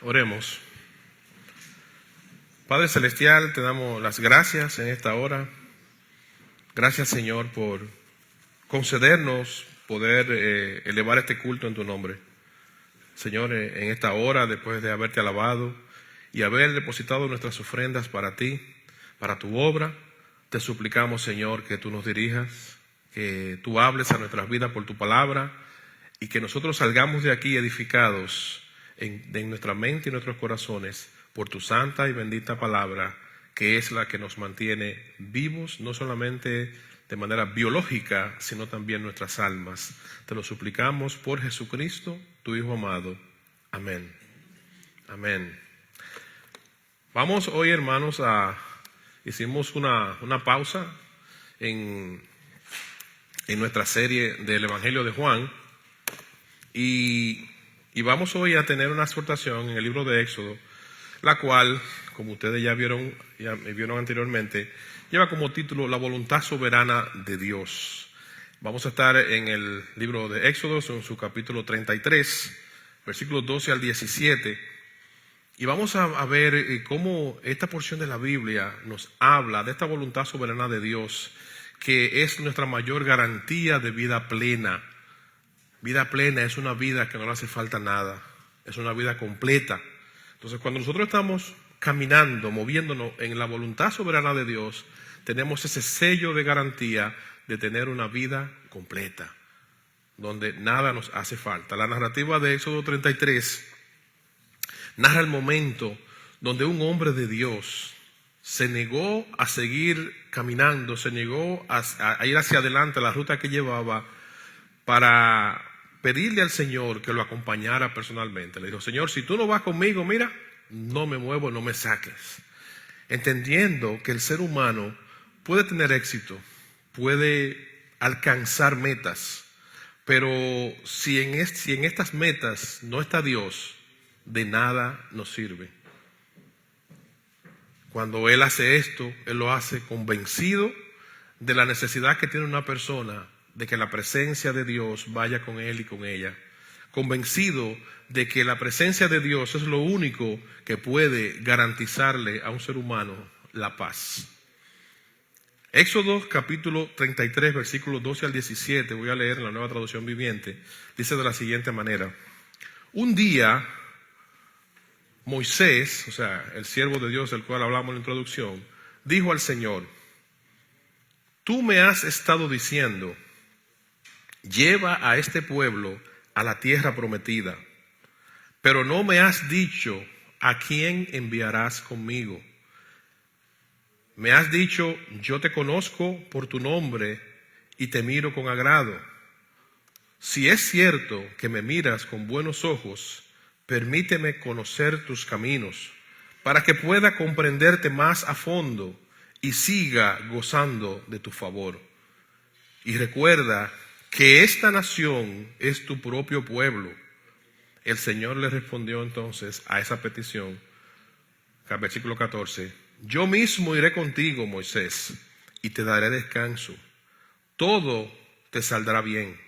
Oremos. Padre Celestial, te damos las gracias en esta hora. Gracias, Señor, por concedernos poder elevar este culto en tu nombre. Señor, en esta hora, después de haberte alabado y haber depositado nuestras ofrendas para ti, para tu obra, te suplicamos, Señor, que tú nos dirijas, que tú hables a nuestras vidas por tu palabra y que nosotros salgamos de aquí edificados en nuestra mente y nuestros corazones por tu santa y bendita palabra, que es la que nos mantiene vivos, no solamente de manera biológica, sino también nuestras almas. Te lo suplicamos por Jesucristo, tu Hijo amado. Amén. Amén. Vamos hoy, hermanos, hicimos una pausa en nuestra serie del Evangelio de Juan y vamos hoy a tener una exhortación en el libro de Éxodo, la cual, como ustedes ya vieron anteriormente, lleva como título La voluntad soberana de Dios. Vamos a estar en el libro de Éxodo, en su capítulo 33, versículos 12 al 17, y vamos a ver cómo esta porción de la Biblia nos habla de esta voluntad soberana de Dios, que es nuestra mayor garantía de vida plena. Vida plena es una vida que no le hace falta nada, es una vida completa. Entonces, cuando nosotros estamos caminando, moviéndonos en la voluntad soberana de Dios, tenemos ese sello de garantía de tener una vida completa, donde nada nos hace falta. La narrativa de Éxodo 33 narra el momento donde un hombre de Dios se negó a seguir caminando, se negó a ir hacia adelante la ruta que llevaba para pedirle al Señor que lo acompañara personalmente. Le dijo: Señor, si tú no vas conmigo, mira, no me muevo, no me saques. Entendiendo que el ser humano puede tener éxito, puede alcanzar metas, pero si en estas metas no está Dios, de nada nos sirve. Cuando Él hace esto, Él lo hace convencido de la necesidad que tiene una persona de que la presencia de Dios vaya con él y con ella, convencido de que la presencia de Dios es lo único que puede garantizarle a un ser humano la paz. Éxodo capítulo 33, versículos 12 al 17, voy a leer en la Nueva Traducción Viviente, dice de la siguiente manera: un día Moisés, o sea, el siervo de Dios del cual hablamos en la introducción, dijo al Señor: tú me has estado diciendo, lleva a este pueblo a la tierra prometida, pero no me has dicho a quién enviarás conmigo. Me has dicho, yo te conozco por tu nombre y te miro con agrado. Si es cierto que me miras con buenos ojos, permíteme conocer tus caminos, para que pueda comprenderte más a fondo y siga gozando de tu favor. Y recuerda que esta nación es tu propio pueblo. El Señor le respondió entonces a esa petición, versículo 14: yo mismo iré contigo, Moisés, y te daré descanso. Todo te saldrá bien.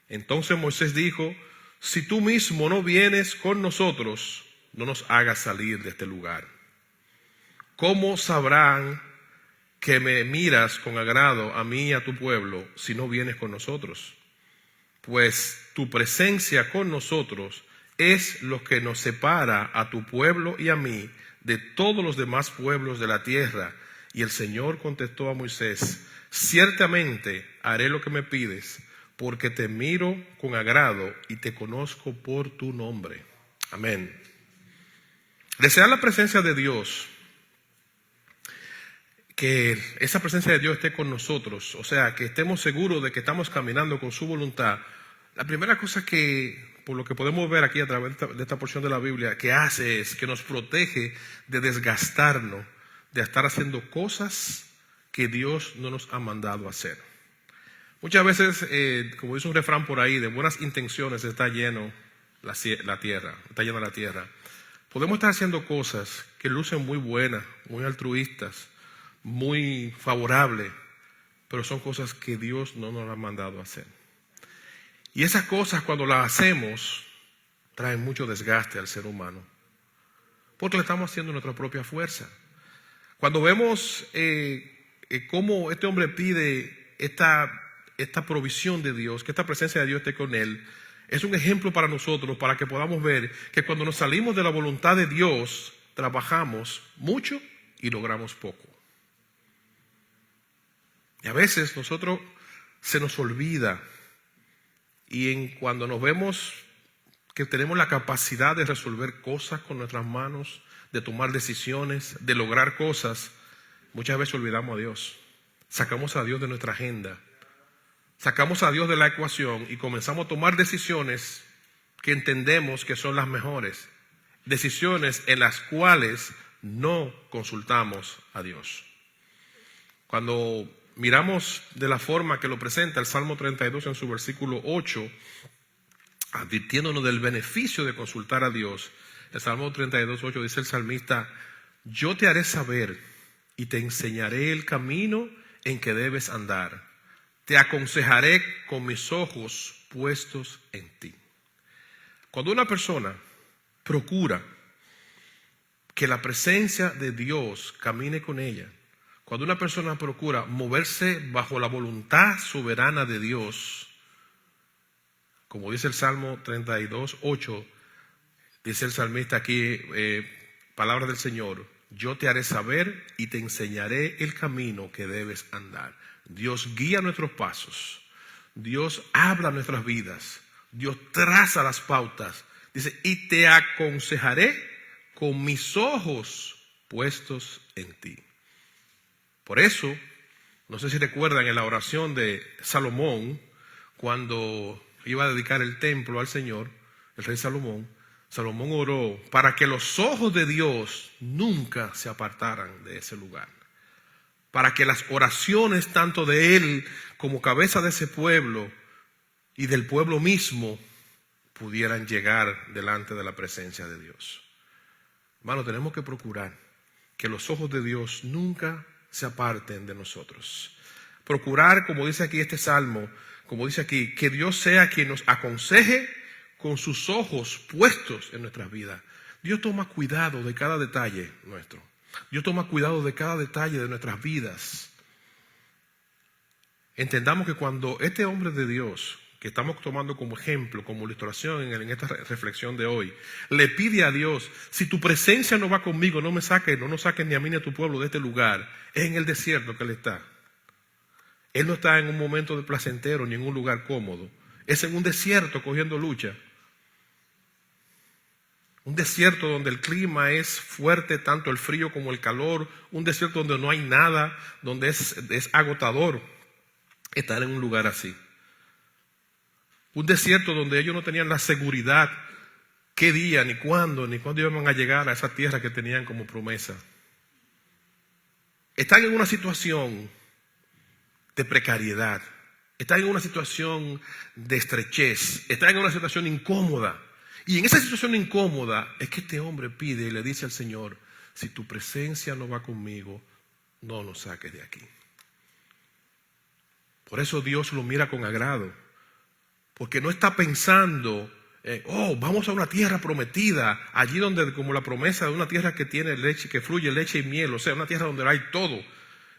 Entonces Moisés dijo: si tú mismo no vienes con nosotros, no nos hagas salir de este lugar. ¿Cómo sabrán que me miras con agrado a mí y a tu pueblo si no vienes con nosotros? Pues tu presencia con nosotros es lo que nos separa a tu pueblo y a mí de todos los demás pueblos de la tierra. Y el Señor contestó a Moisés: ciertamente haré lo que me pides, porque te miro con agrado y te conozco por tu nombre. Amén. Desear la presencia de Dios, que esa presencia de Dios esté con nosotros, o sea, que estemos seguros de que estamos caminando con su voluntad. La primera cosa que, por lo que podemos ver aquí a través de esta porción de la Biblia, que hace es que nos protege de desgastarnos, de estar haciendo cosas que Dios no nos ha mandado hacer. Muchas veces, como dice un refrán por ahí, de buenas intenciones está lleno la tierra, está llena la tierra. Podemos estar haciendo cosas que lucen muy buenas, muy altruistas, muy favorables, pero son cosas que Dios no nos ha mandado hacer. Y esas cosas, cuando las hacemos, traen mucho desgaste al ser humano. porque lo estamos haciendo en nuestra propia fuerza. Cuando vemos cómo este hombre pide esta provisión de Dios, que esta presencia de Dios esté con él, es un ejemplo para nosotros, para que podamos ver que cuando nos salimos de la voluntad de Dios, trabajamos mucho y logramos poco. Y a veces nosotros se nos olvida, y cuando nos vemos que tenemos la capacidad de resolver cosas con nuestras manos, de tomar decisiones, de lograr cosas, muchas veces olvidamos a Dios. Sacamos a Dios de nuestra agenda, sacamos a Dios de la ecuación y comenzamos a tomar decisiones que entendemos que son las mejores, decisiones en las cuales no consultamos a Dios. Cuando miramos de la forma que lo presenta el Salmo 32 en su versículo 8, advirtiéndonos del beneficio de consultar a Dios, el Salmo 32, 8 dice el salmista: yo te haré saber y te enseñaré el camino en que debes andar. Te aconsejaré con mis ojos puestos en ti. Cuando una persona procura que la presencia de Dios camine con ella, cuando una persona procura moverse bajo la voluntad soberana de Dios, como dice el Salmo 32, 8, dice el salmista aquí, palabra del Señor: yo te haré saber y te enseñaré el camino que debes andar. Dios guía nuestros pasos, Dios habla nuestras vidas, Dios traza las pautas. Dice: y te aconsejaré con mis ojos puestos en ti. Por eso, no sé si recuerdan en la oración de Salomón, cuando iba a dedicar el templo al Señor, el rey Salomón oró para que los ojos de Dios nunca se apartaran de ese lugar, para que las oraciones tanto de él como cabeza de ese pueblo y del pueblo mismo pudieran llegar delante de la presencia de Dios. Hermano, tenemos que procurar que los ojos de Dios nunca se aparten de nosotros. Procurar, como dice aquí este salmo, como dice aquí, que Dios sea quien nos aconseje con sus ojos puestos en nuestras vidas. Dios toma cuidado de cada detalle nuestro. Dios toma cuidado de cada detalle de nuestras vidas. Entendamos que cuando este hombre de Dios, que estamos tomando como ejemplo, como ilustración en esta reflexión de hoy, le pide a Dios: si tu presencia no va conmigo, no nos saques ni a mí ni a tu pueblo de este lugar. Es en el desierto que él está. Él no está en un momento de placentero ni en un lugar cómodo. Es en un desierto cogiendo lucha. Un desierto donde el clima es fuerte, tanto el frío como el calor. Un desierto donde no hay nada, donde es agotador estar en un lugar así. Un desierto donde ellos no tenían la seguridad qué día, ni cuándo iban a llegar a esa tierra que tenían como promesa. Están en una situación de precariedad, están en una situación de estrechez, están en una situación incómoda. Y en esa situación incómoda es que este hombre pide y le dice al Señor: si tu presencia no va conmigo, no nos saques de aquí. Por eso Dios lo mira con agrado, porque no está pensando, vamos a una tierra prometida, allí donde, como la promesa de una tierra que tiene leche, que fluye leche y miel, o sea, una tierra donde hay todo.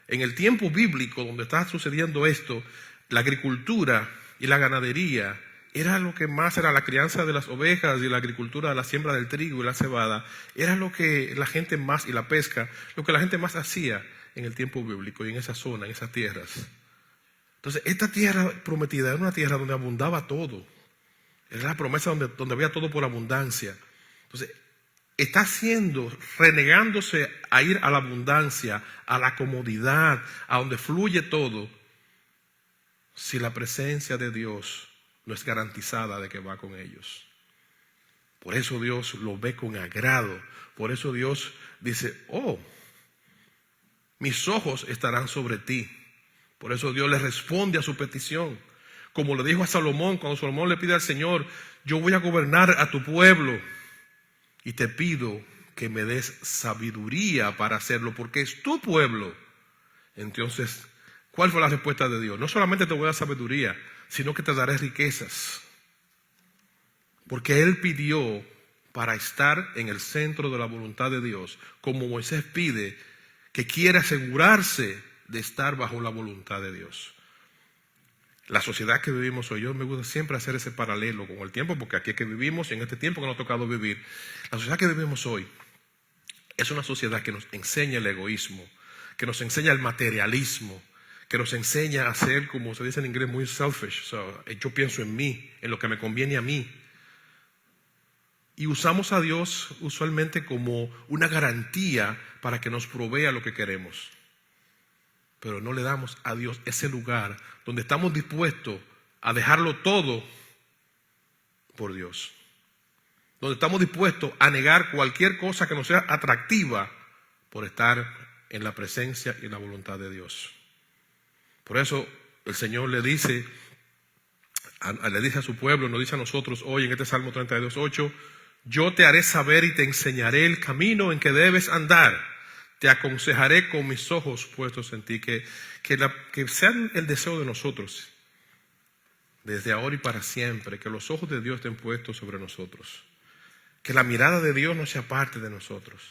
En el tiempo bíblico donde está sucediendo esto, la agricultura y la ganadería era lo que más era la crianza de las ovejas y la agricultura de la siembra del trigo y la cebada. Era lo que la gente más, y la pesca, lo que la gente más hacía en el tiempo bíblico y en esa zona, en esas tierras. Entonces, esta tierra prometida era una tierra donde abundaba todo. Era la promesa donde había todo por abundancia. Entonces, está renegándose a ir a la abundancia, a la comodidad, a donde fluye todo, si la presencia de Dios no es garantizada de que va con ellos. Por eso Dios lo ve con agrado. Por eso Dios dice: mis ojos estarán sobre ti. Por eso Dios le responde a su petición. Como le dijo a Salomón, cuando Salomón le pide al Señor: yo voy a gobernar a tu pueblo y te pido que me des sabiduría para hacerlo, porque es tu pueblo. Entonces, ¿cuál fue la respuesta de Dios? No solamente te voy a dar sabiduría, sino que te daré riquezas. Porque Él pidió para estar en el centro de la voluntad de Dios, como Moisés pide, que quiere asegurarse de estar bajo la voluntad de Dios. La sociedad que vivimos hoy, yo me gusta siempre hacer ese paralelo con el tiempo, porque aquí es que vivimos, en este tiempo que nos ha tocado vivir, la sociedad que vivimos hoy es una sociedad que nos enseña el egoísmo, que nos enseña el materialismo, que nos enseña a ser, como se dice en inglés, muy selfish. Yo pienso en mí, en lo que me conviene a mí. Y usamos a Dios usualmente como una garantía para que nos provea lo que queremos. Pero no le damos a Dios ese lugar donde estamos dispuestos a dejarlo todo por Dios. Donde estamos dispuestos a negar cualquier cosa que nos sea atractiva por estar en la presencia y en la voluntad de Dios. Por eso el Señor le dice a su pueblo, nos dice a nosotros hoy en este Salmo 32:8, yo te haré saber y te enseñaré el camino en que debes andar. Te aconsejaré con mis ojos puestos en ti. Que sea el deseo de nosotros, desde ahora y para siempre, que los ojos de Dios estén puestos sobre nosotros. Que la mirada de Dios no se aparte de nosotros.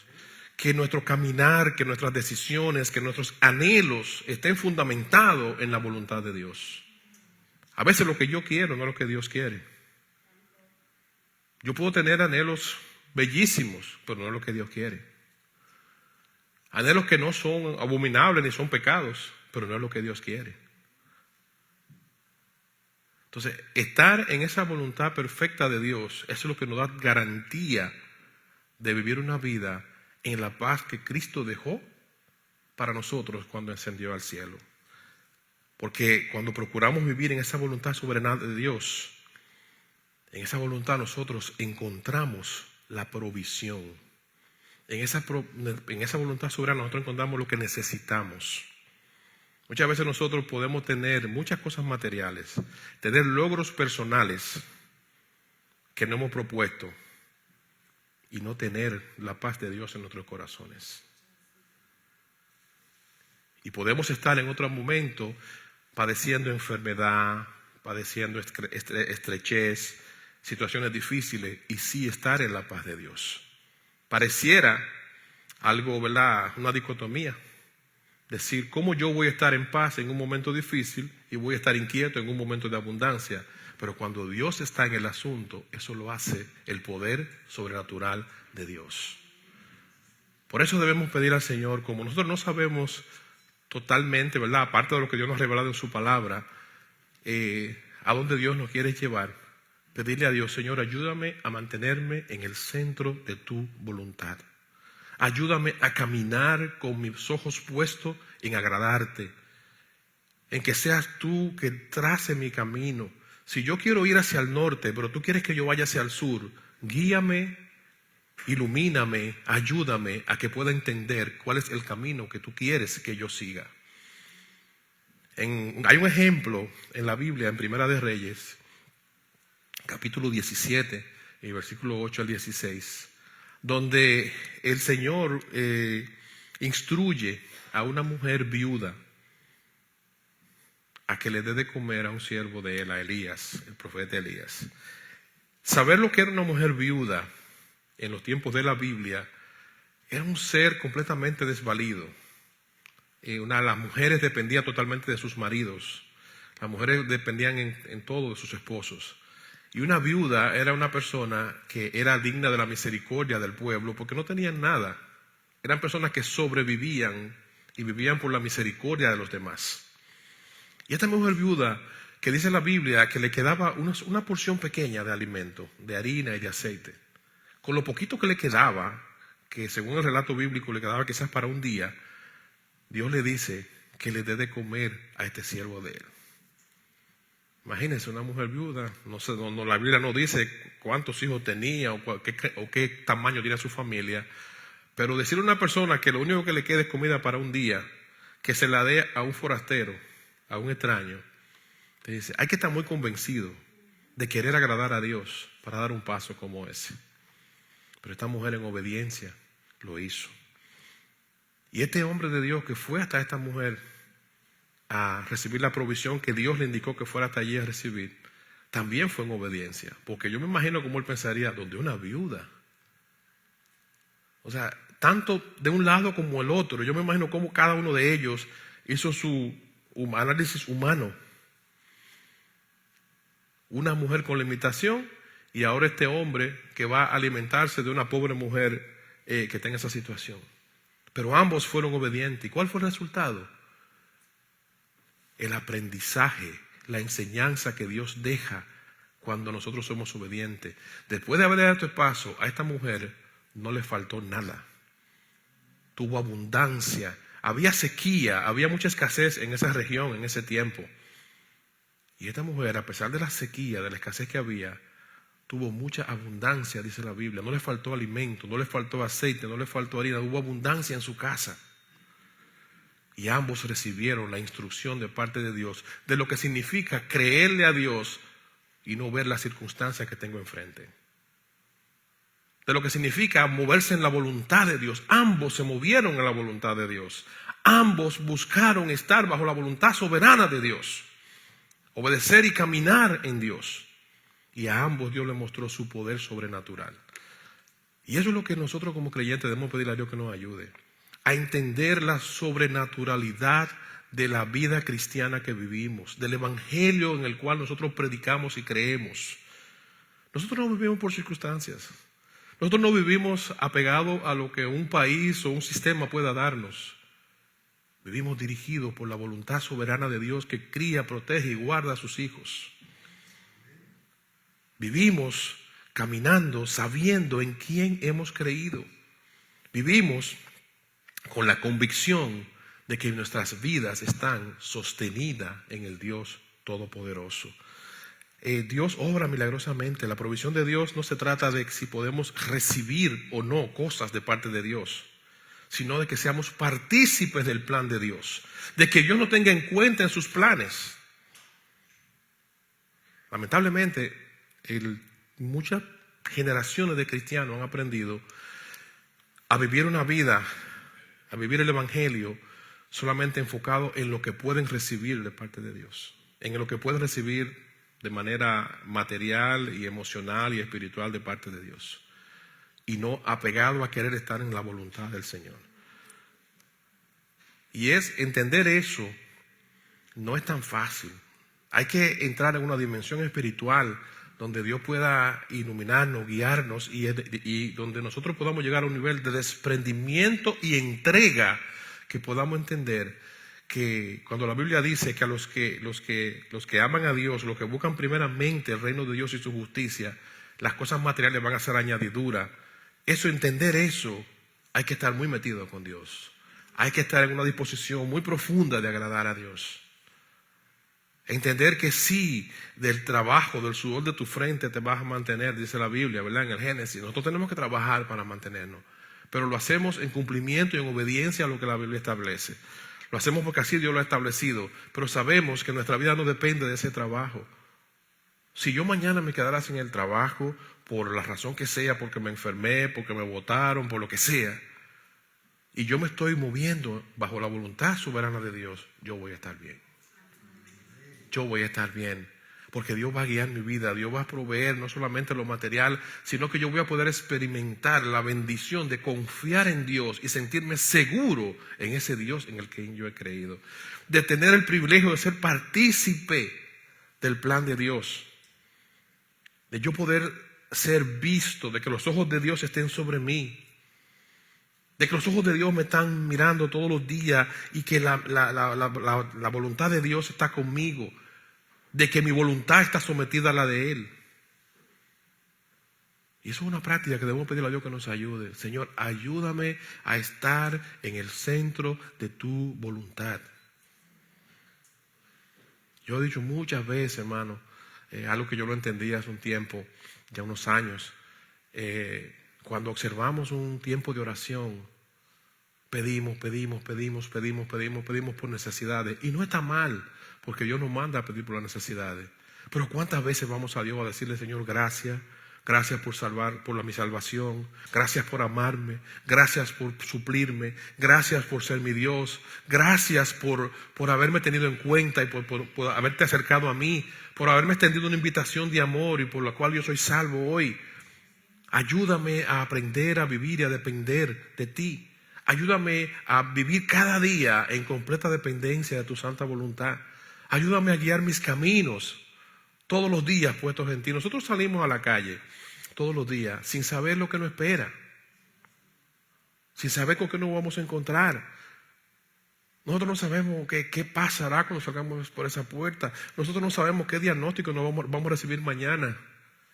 Que nuestro caminar, que nuestras decisiones, que nuestros anhelos estén fundamentados en la voluntad de Dios. A veces lo que yo quiero no es lo que Dios quiere. Yo puedo tener anhelos bellísimos, pero no es lo que Dios quiere. Anhelos que no son abominables ni son pecados, pero no es lo que Dios quiere. Entonces, estar en esa voluntad perfecta de Dios, eso es lo que nos da garantía de vivir una vida en la paz que Cristo dejó para nosotros cuando ascendió al cielo. Porque cuando procuramos vivir en esa voluntad soberana de Dios, en esa voluntad nosotros encontramos la provisión. En esa voluntad soberana nosotros encontramos lo que necesitamos. Muchas veces nosotros podemos tener muchas cosas materiales, tener logros personales que no hemos propuesto y no tener la paz de Dios en nuestros corazones. Y podemos estar en otro momento padeciendo enfermedad, padeciendo estrechez, situaciones difíciles y sí estar en la paz de Dios. Pareciera algo, ¿verdad?, una dicotomía. Decir, ¿cómo yo voy a estar en paz en un momento difícil y voy a estar inquieto en un momento de abundancia? Pero cuando Dios está en el asunto, eso lo hace el poder sobrenatural de Dios. Por eso debemos pedir al Señor, como nosotros no sabemos totalmente, ¿verdad?, aparte de lo que Dios nos ha revelado en su palabra, a dónde Dios nos quiere llevar, pedirle a Dios, Señor, ayúdame a mantenerme en el centro de tu voluntad. Ayúdame a caminar con mis ojos puestos en agradarte, en que seas tú que trace mi camino. Si yo quiero ir hacia el norte, pero tú quieres que yo vaya hacia el sur, guíame, ilumíname, ayúdame a que pueda entender cuál es el camino que tú quieres que yo siga. Hay un ejemplo en la Biblia, en Primera de Reyes, capítulo 17, y versículo 8 al 16, donde el Señor instruye a una mujer viuda a que le dé de comer a un siervo de él, a Elías, el profeta Elías. Saber lo que era una mujer viuda en los tiempos de la Biblia era un ser completamente desvalido. Las mujeres dependían totalmente de sus maridos. Las mujeres dependían en todo de sus esposos. Y una viuda era una persona que era digna de la misericordia del pueblo porque no tenían nada. Eran personas que sobrevivían y vivían por la misericordia de los demás. Y esta mujer viuda, que dice la Biblia que le quedaba una porción pequeña de alimento, de harina y de aceite. Con lo poquito que le quedaba, que según el relato bíblico le quedaba quizás para un día, Dios le dice que le dé de comer a este siervo de él. Imagínense una mujer viuda, la Biblia no dice cuántos hijos tenía o qué tamaño tiene su familia, pero decirle a una persona que lo único que le queda es comida para un día, que se la dé a un forastero, a un extraño, te dice, hay que estar muy convencido de querer agradar a Dios para dar un paso como ese. Pero esta mujer en obediencia lo hizo. Y este hombre de Dios que fue hasta esta mujer a recibir la provisión que Dios le indicó que fuera hasta allí a recibir, también fue en obediencia. Porque yo me imagino cómo él pensaría, donde una viuda, O sea, tanto de un lado como el otro. Yo me imagino cómo cada uno de ellos hizo su análisis humano. Una mujer con limitación y ahora este hombre que va a alimentarse de una pobre mujer que está en esa situación. Pero ambos fueron obedientes. ¿Y cuál fue el resultado? El aprendizaje, la enseñanza que Dios deja cuando nosotros somos obedientes. Después de haber dado este paso, a esta mujer no le faltó nada. Tuvo abundancia. Había sequía, había mucha escasez en esa región, en ese tiempo. Y esta mujer, a pesar de la sequía, de la escasez que había, tuvo mucha abundancia, dice la Biblia. No le faltó alimento, no le faltó aceite, no le faltó harina. Hubo abundancia en su casa. Y ambos recibieron la instrucción de parte de Dios de lo que significa creerle a Dios y no ver las circunstancias que tengo enfrente. De lo que significa moverse en la voluntad de Dios. Ambos se movieron en la voluntad de Dios. Ambos buscaron estar bajo la voluntad soberana de Dios. Obedecer y caminar en Dios. Y a ambos Dios les mostró su poder sobrenatural. Y eso es lo que nosotros como creyentes debemos pedirle a Dios que nos ayude. A entender la sobrenaturalidad de la vida cristiana que vivimos. Del evangelio en el cual nosotros predicamos y creemos. Nosotros no vivimos por circunstancias. Nosotros no vivimos apegados a lo que un país o un sistema pueda darnos. Vivimos dirigidos por la voluntad soberana de Dios que cría, protege y guarda a sus hijos. Vivimos caminando, sabiendo en quién hemos creído. Vivimos con la convicción de que nuestras vidas están sostenidas en el Dios Todopoderoso. Dios obra milagrosamente. La provisión de Dios no se trata de si podemos recibir o no cosas de parte de Dios, sino de que seamos partícipes del plan de Dios, de que Dios nos tenga en cuenta en sus planes. Lamentablemente, muchas generaciones de cristianos han aprendido a vivir una vida, a vivir el evangelio solamente enfocado en lo que pueden recibir de parte de Dios, en lo que pueden recibir de manera material y emocional y espiritual de parte de Dios, y no apegado a querer estar en la voluntad del Señor. Y entender eso no es tan fácil. Hay que entrar en una dimensión espiritual donde Dios pueda iluminarnos, guiarnos y donde nosotros podamos llegar a un nivel de desprendimiento y entrega que podamos entender que cuando la Biblia dice que a los que aman a Dios, los que buscan primeramente el reino de Dios y su justicia, las cosas materiales van a ser añadiduras. Entender eso, hay que estar muy metido con Dios. Hay que estar en una disposición muy profunda de agradar a Dios. Entender que sí, del trabajo, del sudor de tu frente te vas a mantener, dice la Biblia, ¿verdad? En el Génesis. Nosotros tenemos que trabajar para mantenernos. Pero lo hacemos en cumplimiento y en obediencia a lo que la Biblia establece. Lo hacemos porque así Dios lo ha establecido. Pero sabemos que nuestra vida no depende de ese trabajo. Si yo mañana me quedara sin el trabajo, por la razón que sea, porque me enfermé, porque me botaron, por lo que sea, y yo me estoy moviendo bajo la voluntad soberana de Dios, yo voy a estar bien. Yo voy a estar bien. Porque Dios va a guiar mi vida, Dios va a proveer no solamente lo material, sino que yo voy a poder experimentar la bendición de confiar en Dios y sentirme seguro en ese Dios en el que yo he creído. De tener el privilegio de ser partícipe del plan de Dios. De yo poder ser visto, de que los ojos de Dios estén sobre mí. De que los ojos de Dios me están mirando todos los días y que la voluntad de Dios está conmigo. De que mi voluntad está sometida a la de Él. Y eso es una práctica que debemos pedirle a Dios que nos ayude. Señor, ayúdame a estar en el centro de tu voluntad. Yo he dicho muchas veces, hermano, algo que yo lo entendí hace un tiempo, ya unos años, cuando observamos un tiempo de oración, pedimos por necesidades. Y no está mal, porque Dios nos manda a pedir por las necesidades. Pero ¿cuántas veces vamos a Dios a decirle, Señor, gracias por mi salvación, gracias por amarme, gracias por suplirme, gracias por ser mi Dios, gracias por haberme tenido en cuenta y por haberte acercado a mí, por haberme extendido una invitación de amor y por la cual yo soy salvo hoy? Ayúdame a aprender a vivir y a depender de ti. Ayúdame a vivir cada día en completa dependencia de tu santa voluntad. Ayúdame a guiar mis caminos todos los días puestos en ti. Nosotros salimos a la calle todos los días sin saber lo que nos espera, sin saber con qué nos vamos a encontrar. Nosotros no sabemos qué pasará cuando salgamos por esa puerta. Nosotros no sabemos qué diagnóstico nos vamos a recibir mañana.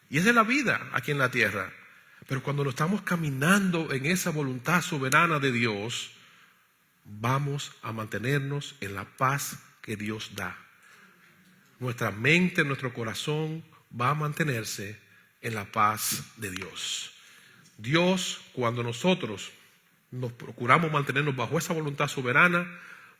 Y esa es la vida aquí en la tierra. Pero cuando nos estamos caminando en esa voluntad soberana de Dios, vamos a mantenernos en la paz que Dios da. Nuestra mente, nuestro corazón va a mantenerse en la paz de Dios. Dios, cuando nosotros nos procuramos mantenernos bajo esa voluntad soberana,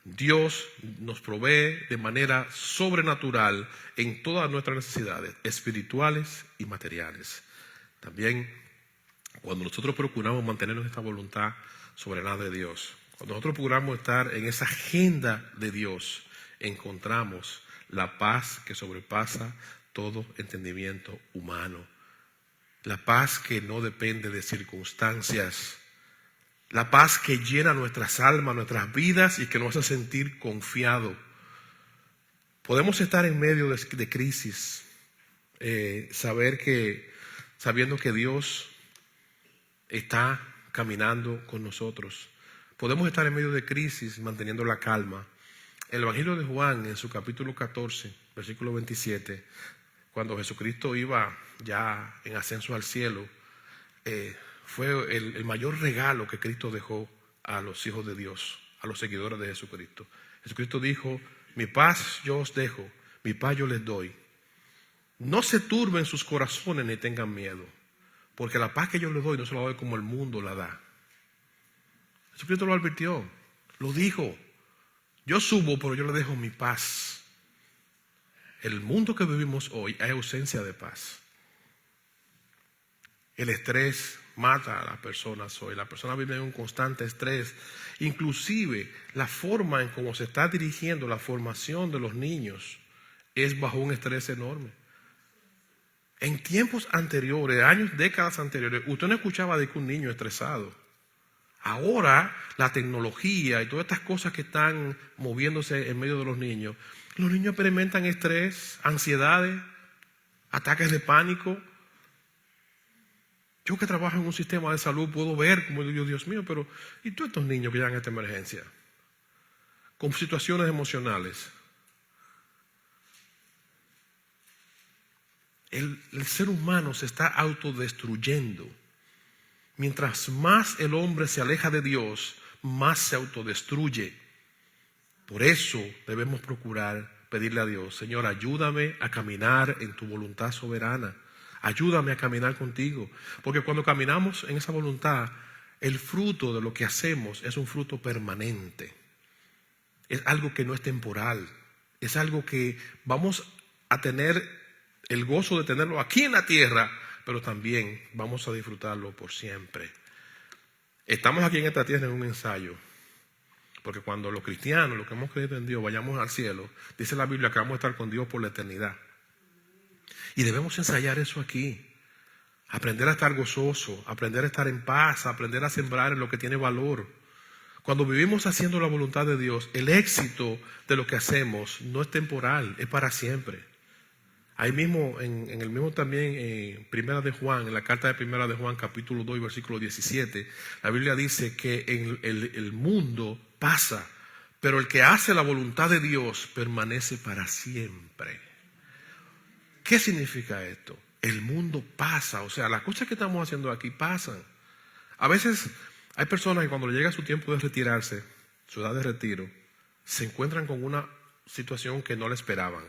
Dios nos provee de manera sobrenatural en todas nuestras necesidades espirituales y materiales. También, cuando nosotros procuramos mantenernos en esta voluntad soberana de Dios, cuando nosotros procuramos estar en esa agenda de Dios, encontramos la paz que sobrepasa todo entendimiento humano. La paz que no depende de circunstancias. La paz que llena nuestras almas, nuestras vidas y que nos hace sentir confiados. Podemos estar en medio de crisis, sabiendo que Dios está caminando con nosotros. Podemos estar en medio de crisis manteniendo la calma. El Evangelio de Juan, en su capítulo 14, versículo 27, cuando Jesucristo iba ya en ascenso al cielo, fue el mayor regalo que Cristo dejó a los hijos de Dios, a los seguidores de Jesucristo. Jesucristo dijo: mi paz yo os dejo, mi paz yo les doy. No se turben sus corazones ni tengan miedo, porque la paz que yo les doy no se la doy como el mundo la da. Jesucristo lo advirtió, lo dijo: yo subo, pero yo le dejo mi paz. El mundo que vivimos hoy hay ausencia de paz. El estrés mata a las personas hoy. Las personas viven en un constante estrés. Inclusive la forma en cómo se está dirigiendo la formación de los niños es bajo un estrés enorme. En tiempos anteriores, años, décadas anteriores, usted no escuchaba de que un niño estresado. Ahora la tecnología y todas estas cosas que están moviéndose en medio de los niños experimentan estrés, ansiedades, ataques de pánico. Yo que trabajo en un sistema de salud puedo ver como digo, Dios mío, pero ¿y todos estos niños que llegan a esta emergencia? Con situaciones emocionales. El ser humano se está autodestruyendo. Mientras más el hombre se aleja de Dios, más se autodestruye. Por eso debemos procurar pedirle a Dios: Señor, ayúdame a caminar en tu voluntad soberana. Ayúdame a caminar contigo. Porque cuando caminamos en esa voluntad, el fruto de lo que hacemos es un fruto permanente. Es algo que no es temporal. Es algo que vamos a tener el gozo de tenerlo aquí en la tierra, pero también vamos a disfrutarlo por siempre. Estamos aquí en esta tierra en un ensayo, porque cuando los cristianos, los que hemos creído en Dios, vayamos al cielo, dice la Biblia que vamos a estar con Dios por la eternidad. Y debemos ensayar eso aquí. Aprender a estar gozoso, aprender a estar en paz, aprender a sembrar en lo que tiene valor. Cuando vivimos haciendo la voluntad de Dios, el éxito de lo que hacemos no es temporal, es para siempre. Ahí mismo, en el mismo también, Primera de Juan, en la carta de Primera de Juan, capítulo 2, versículo 17, la Biblia dice que el mundo pasa, pero el que hace la voluntad de Dios permanece para siempre. ¿Qué significa esto? El mundo pasa, o sea, las cosas que estamos haciendo aquí pasan. A veces hay personas que cuando llega su tiempo de retirarse, su edad de retiro, se encuentran con una situación que no le esperaban.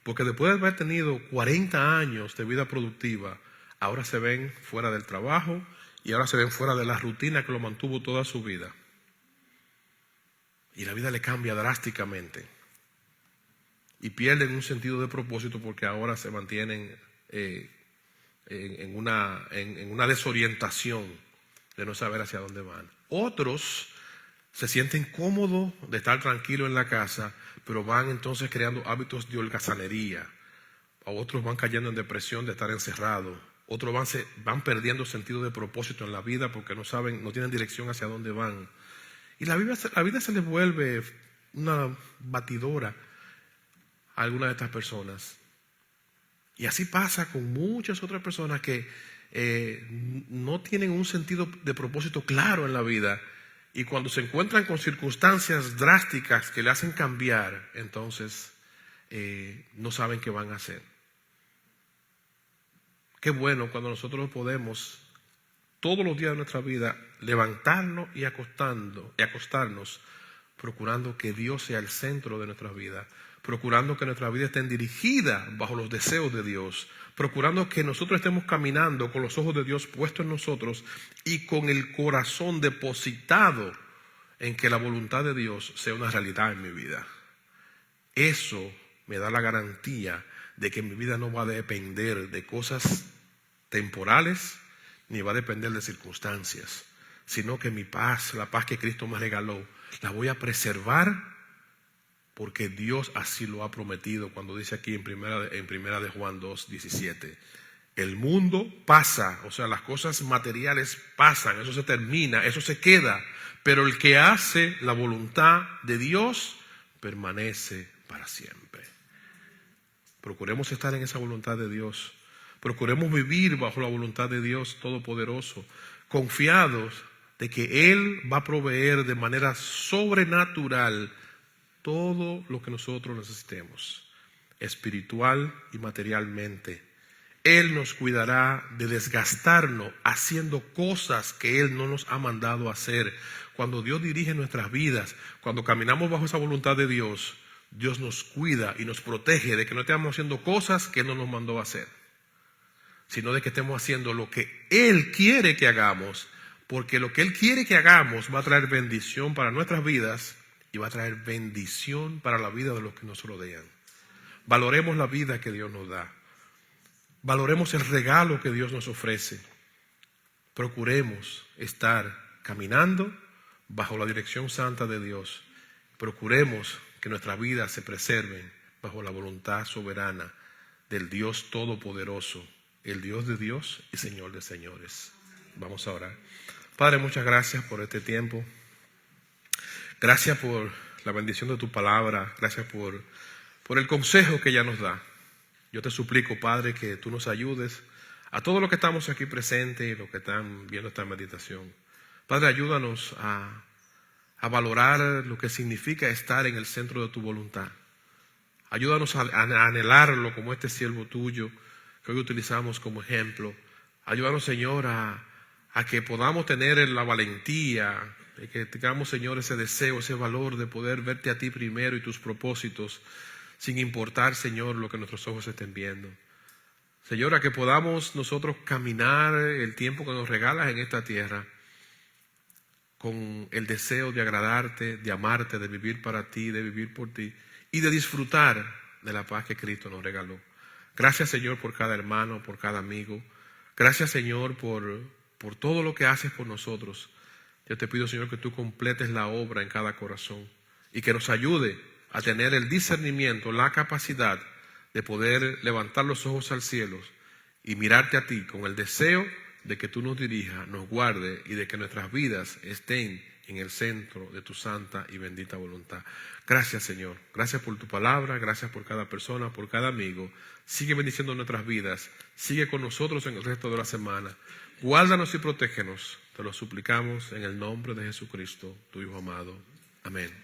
Porque después de haber tenido 40 años de vida productiva, ahora se ven fuera del trabajo y ahora se ven fuera de la rutina que lo mantuvo toda su vida. Y la vida le cambia drásticamente. Y pierden un sentido de propósito porque ahora se mantienen en una desorientación de no saber hacia dónde van. Otros se sienten cómodos de estar tranquilos en la casa, pero van entonces creando hábitos de holgazanería. A otros van cayendo en depresión de estar encerrados. Otros van perdiendo sentido de propósito en la vida porque no tienen dirección hacia dónde van. Y la vida se les vuelve una batidora a algunas de estas personas. Y así pasa con muchas otras personas que no tienen un sentido de propósito claro en la vida. Y cuando se encuentran con circunstancias drásticas que le hacen cambiar, entonces no saben qué van a hacer. Qué bueno cuando nosotros podemos todos los días de nuestra vida levantarnos y acostarnos procurando que Dios sea el centro de nuestra vida, procurando que nuestra vida esté dirigida bajo los deseos de Dios, procurando que nosotros estemos caminando con los ojos de Dios puestos en nosotros y con el corazón depositado en que la voluntad de Dios sea una realidad en mi vida. Eso me da la garantía de que mi vida no va a depender de cosas temporales, ni va a depender de circunstancias, sino que mi paz, la paz que Cristo me regaló, la voy a preservar porque Dios así lo ha prometido cuando dice aquí en primera de Juan 2:17. El mundo pasa, o sea, las cosas materiales pasan, eso se termina, eso se queda, pero el que hace la voluntad de Dios permanece para siempre. Procuremos estar en esa voluntad de Dios. Procuremos vivir bajo la voluntad de Dios Todopoderoso, confiados de que Él va a proveer de manera sobrenatural todo lo que nosotros necesitemos, espiritual y materialmente. Él nos cuidará de desgastarnos haciendo cosas que Él no nos ha mandado a hacer. Cuando Dios dirige nuestras vidas, cuando caminamos bajo esa voluntad de Dios, Dios nos cuida y nos protege de que no estemos haciendo cosas que Él no nos mandó a hacer, sino de que estemos haciendo lo que Él quiere que hagamos, porque lo que Él quiere que hagamos va a traer bendición para nuestras vidas y va a traer bendición para la vida de los que nos rodean. Valoremos la vida que Dios nos da. Valoremos el regalo que Dios nos ofrece. Procuremos estar caminando bajo la dirección santa de Dios. Procuremos que nuestras vidas se preserven bajo la voluntad soberana del Dios Todopoderoso, el Dios de Dios y Señor de señores. Vamos a orar. Padre, muchas gracias por este tiempo. Gracias por la bendición de tu palabra. Gracias por el consejo que ella nos da. Yo te suplico, Padre, que tú nos ayudes a todos los que estamos aquí presentes y los que están viendo esta meditación. Padre, ayúdanos a valorar lo que significa estar en el centro de tu voluntad. Ayúdanos a anhelarlo como este siervo tuyo que hoy utilizamos como ejemplo. Ayúdanos, Señor, a que podamos tener la valentía, de que tengamos, Señor, ese deseo, ese valor de poder verte a ti primero y tus propósitos, sin importar, Señor, lo que nuestros ojos estén viendo. Señor, a que podamos nosotros caminar el tiempo que nos regalas en esta tierra con el deseo de agradarte, de amarte, de vivir para ti, de vivir por ti y de disfrutar de la paz que Cristo nos regaló. Gracias, Señor, por cada hermano, por cada amigo. Gracias, Señor, por todo lo que haces por nosotros. Yo te pido, Señor, que tú completes la obra en cada corazón y que nos ayude a tener el discernimiento, la capacidad de poder levantar los ojos al cielo y mirarte a ti con el deseo de que tú nos dirijas, nos guardes y de que nuestras vidas estén en el centro de tu santa y bendita voluntad. Gracias, Señor. Gracias por tu palabra, gracias por cada persona, por cada amigo. Sigue bendiciendo nuestras vidas. Sigue con nosotros en el resto de la semana. Guárdanos y protégenos. Te lo suplicamos en el nombre de Jesucristo, tu Hijo amado. Amén.